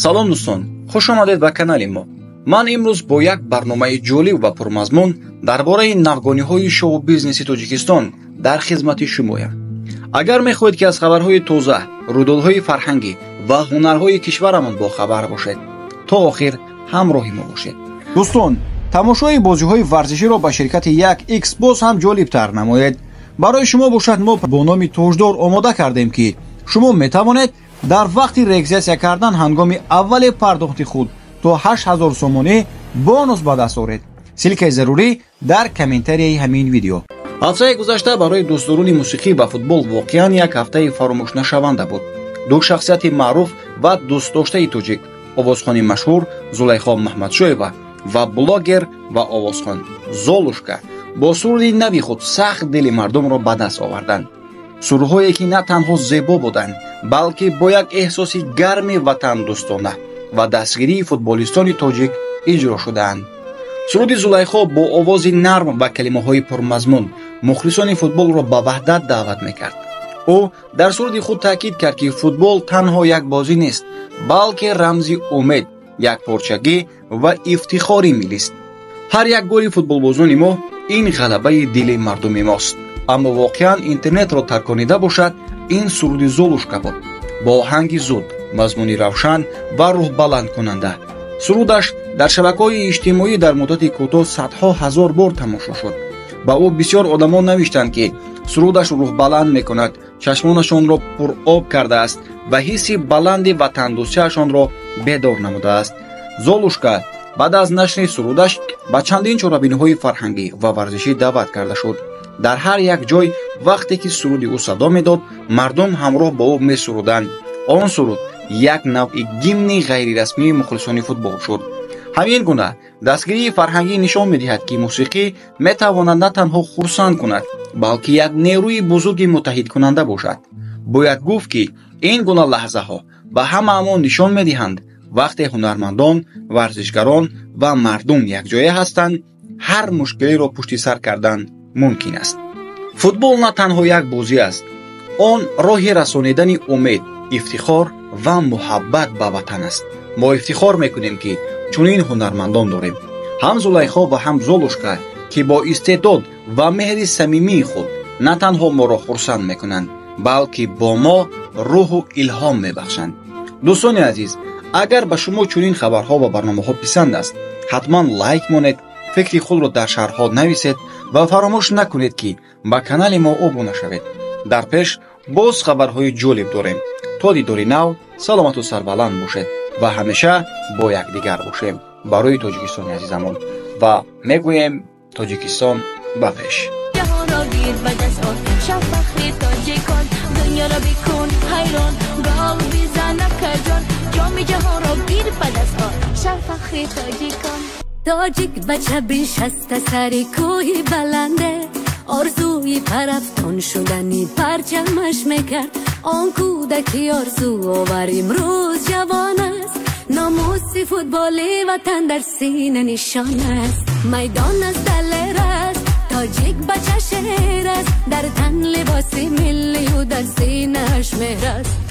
салом дӯстон, хуш омадед ба канали мо. Ман имрӯз бо як барномаи ҷолиб ва пурмазмун дар бораи навгониҳои шоу бизнеси Тоҷикистон дар хизмати шумоям. Агар мехоҳед ки аз хабарҳои тоза, рӯйдодҳои фарҳангӣ ва ҳунарҳои кишварамон бохабар бошед, то охир ҳамроҳи мо бошед. Дӯстон, тамошои бозиҳои варзиширо ба ширкати 1X боз ҳам ҷолибтар намоед. барои шумо бошад мо бо номи тоҷдор омода кардем ки шумо метавонед дар вақти регистрация кардан ҳангоми аввали пардохти худ то 8000 сомонӣ бонус ба даст оред. силкаи зарурӣ дар комментарияи ҳамин видео. ҳафтаи гузашта барои дӯстдорони мусиқӣ ва футбол воқеан як ҳафтаи фаромӯшнашаванда буд. ду шахсияти маъруф ва дӯстдоштаи тоҷик, овозхони машҳур Зулайхо Маҳмадшоева ва блогер ва овозхон Золушка бо суруди нави худ сахт дили мардумро ба даст оварданд. сурудҳое ки на танҳо зебо буданд, балки бо як эҳсоси гарми ватандӯстона ва дастгирии футболистони тоҷик иҷро шудаанд. суруди Зулайхо бо овози нарм ва калимаҳои пурмазмун мухлисони футболро ба ваҳдат даъват мекард. ӯ дар суруди худ таъкид кард ки футбол танҳо як бозӣ нест, балки рамзи умед, якпорчагӣ ва ифтихори миллист. ҳар як голи футболбозони мо ин ғалабаи дили мардуми мост. аммо воқеан интернетро тарконида бошад ин суруди Золушка буд, бо оҳанги зуд, мазмуни равшан ва рӯҳбаландкунанда. сурудаш дар шабакаҳои иҷтимоӣ дар муддати кӯтоҳ садҳо ҳазор бор тамошо шуд. ба ӯ бисёр одамон навиштанд ки сурудаш рӯҳбаланд мекунад, чашмонашонро пуроб кардааст ва ҳисси баланди ватандӯстиашонро бедор намудааст. Золушка баъд аз нашри сурудаш ба чандин чорабиниҳои фарҳангӣ ва варзишӣ даъват карда шуд. дар ҳар як ҷой вақте ки суруди ӯ садо медод, мардум ҳамроҳ бо ӯ месуруданд. он суруд як навъи гимни ғайрирасмии мухлисони футбол шуд. ҳамин гуна дастгирии фарҳангӣ нишон медиҳад ки мусиқӣ метавонад на танҳо хурсанд кунад, балки як нерӯи бузурги муттаҳидкунанда бошад. бояд гуфт ки ин гуна лаҳзаҳо ба ҳамаамон нишон медиҳанд вақте ҳунармандон, варзишгарон ва мардум якҷоя ҳастанд, ҳар мушкилиро пушти сар кардан мумкин аст. футбол на танҳо як бозӣ аст, он роҳи расонидани умед, ифтихор ва муҳаббат ба ватан аст. мо ифтихор мекунем ки чунин ҳунармандон дорем. ҳам Зулайхо ва ҳам Золушка ки бо истеъдод ва меҳри самимии худ на танҳо моро хурсанд мекунанд, балки бо мо рӯҳу илҳом мебахшанд. дӯстони азиз, агар ба шумо чунин хабарҳо ва барномаҳо писанд аст, ҳатман лайк монед, фикри худро дар шарҳҳо нависед ва фаромӯш накунед ки ба канали мо обуна шавед. дар пеш боз хабарҳои ҷолиб дорем. то дидори нав, саломату сарбаланд бошед ва ҳамеша бо якдигар бошем. барои тоҷикистони азизамон ва мегӯем Тоҷикистон ба пеш. تاجیک بچه بنشسته سر کوهی بلنده، آرزوی پرفتان شدنی پرچمش میکرد. آن کودکی آرزو آور امروز جوان است، ناموسی فوتبالی وطن در سینه نشان است. میدان از دل است، تاجیک بچه شهر است، در تن لباسی ملی و در سینه‌اش مهر است.